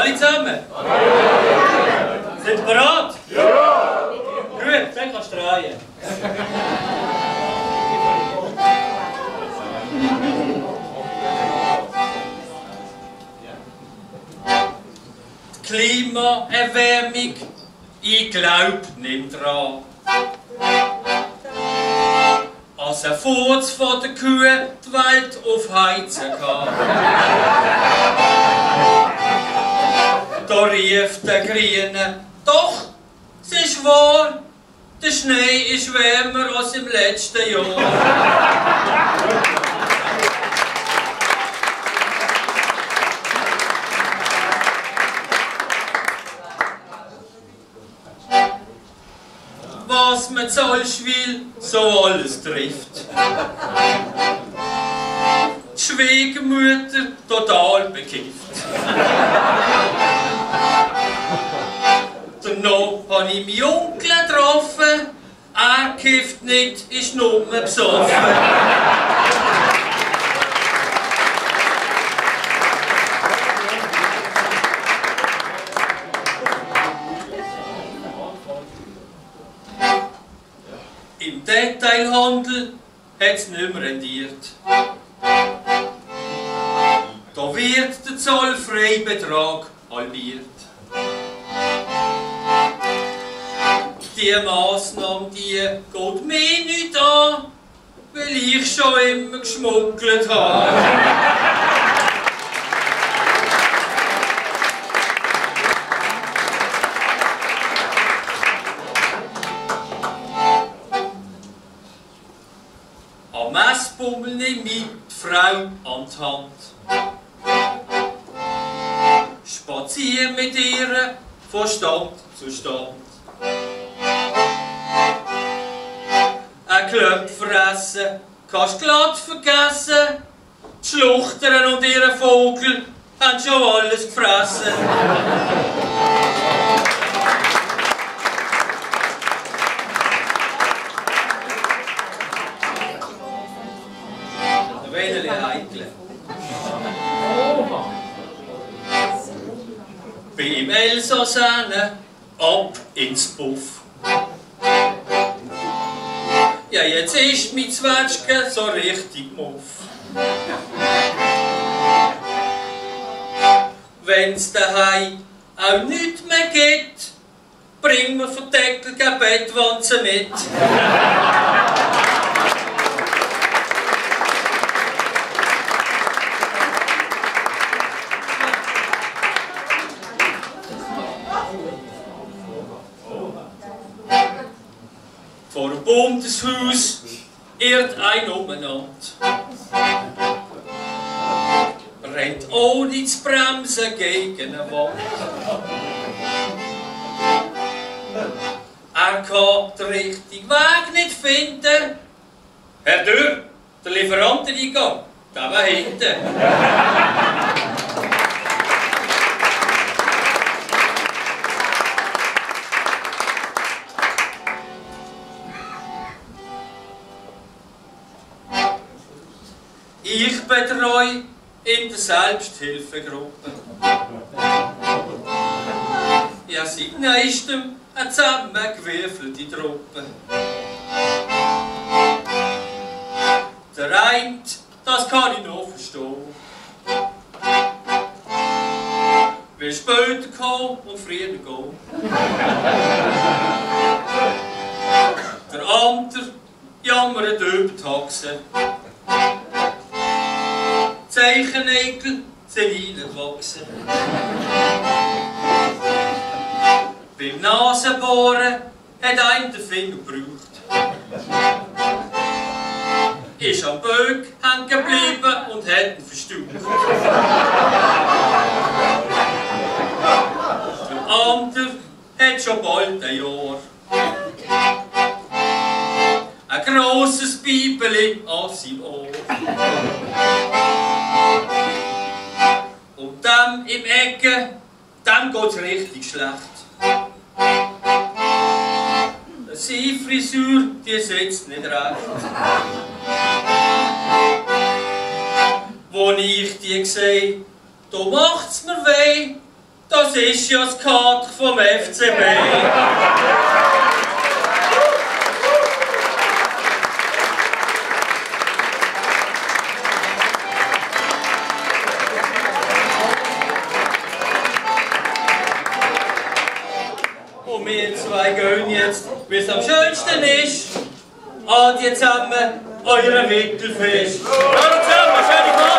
Alle zusammen? Sind ihr bereit? Ja! Gut, dann kannst du drehen. Die Klimaerwärmung, ich glaub, nimmt dran. Als ein Furz von der Kühe die Welt aufheizen kann. Da rief der Grüne, doch, es ist wahr, der Schnee ist wärmer als im letzten Jahr. Was man Zollschwil so alles trifft. Die Schwiegermutter total bekifft. Danach habe ich meinen Onkel getroffen. Er kifft nicht, ist nur besoffen. Im Detailhandel hat es nicht mehr rendiert. Da wird der Zollfreibetrag halbiert. Die Massnahme, die geht mir nicht an, weil ich schon immer geschmuggelt habe. Am Messbummel nehme ich die Frau an die Hand. Spaziere mit ihr von Stand zu Stand. Ein Klöpfer essen kannst du glatt vergessen. Die Schluchtern und ihre Vogel haben schon alles gefressen. Beim Elsass ab ins Puff. Ja, jetzt ist mein Zwetschge so richtig muff. Wenn's daheim auch nichts mehr gibt, bring mir von Deckel keine Bettwanze mit. Vor dem Bundeshaus irrt ein umeinander. Rennt ohne zu bremsen gegen eine Wand. Er kann den richtigen Weg nicht finden. Herr Dürr, der Lieferanteneingang, der war hinten. Ich betreue in der Selbsthilfegruppe. Ja, seit neuestem eine zusammengewürfelte Truppe. Der eine, das kann ich noch verstehen. Will später kommen und früher gehen. Der andere jammert über die Haxen. Zeichennägel sind reingewachsen. Beim Nasenbohren hat einer den Finger gebraucht. Ist am Böck hängen geblieben und hat ihn verstaucht. Der andere hat schon bald ein Jahr. Ein grosses Bibeli an seinem Ohr. Und dem im Ecke, dem geht's richtig schlecht. Seine Frisur, die sitzt nicht recht. Wo ich die sehe, da macht's mir weh. Das ist ja das Kader vom FCB. Und wir zwei gehen jetzt, wie es am schönsten ist. Adi zusammen, euren Wiggelfisch. Hallo zusammen, schöne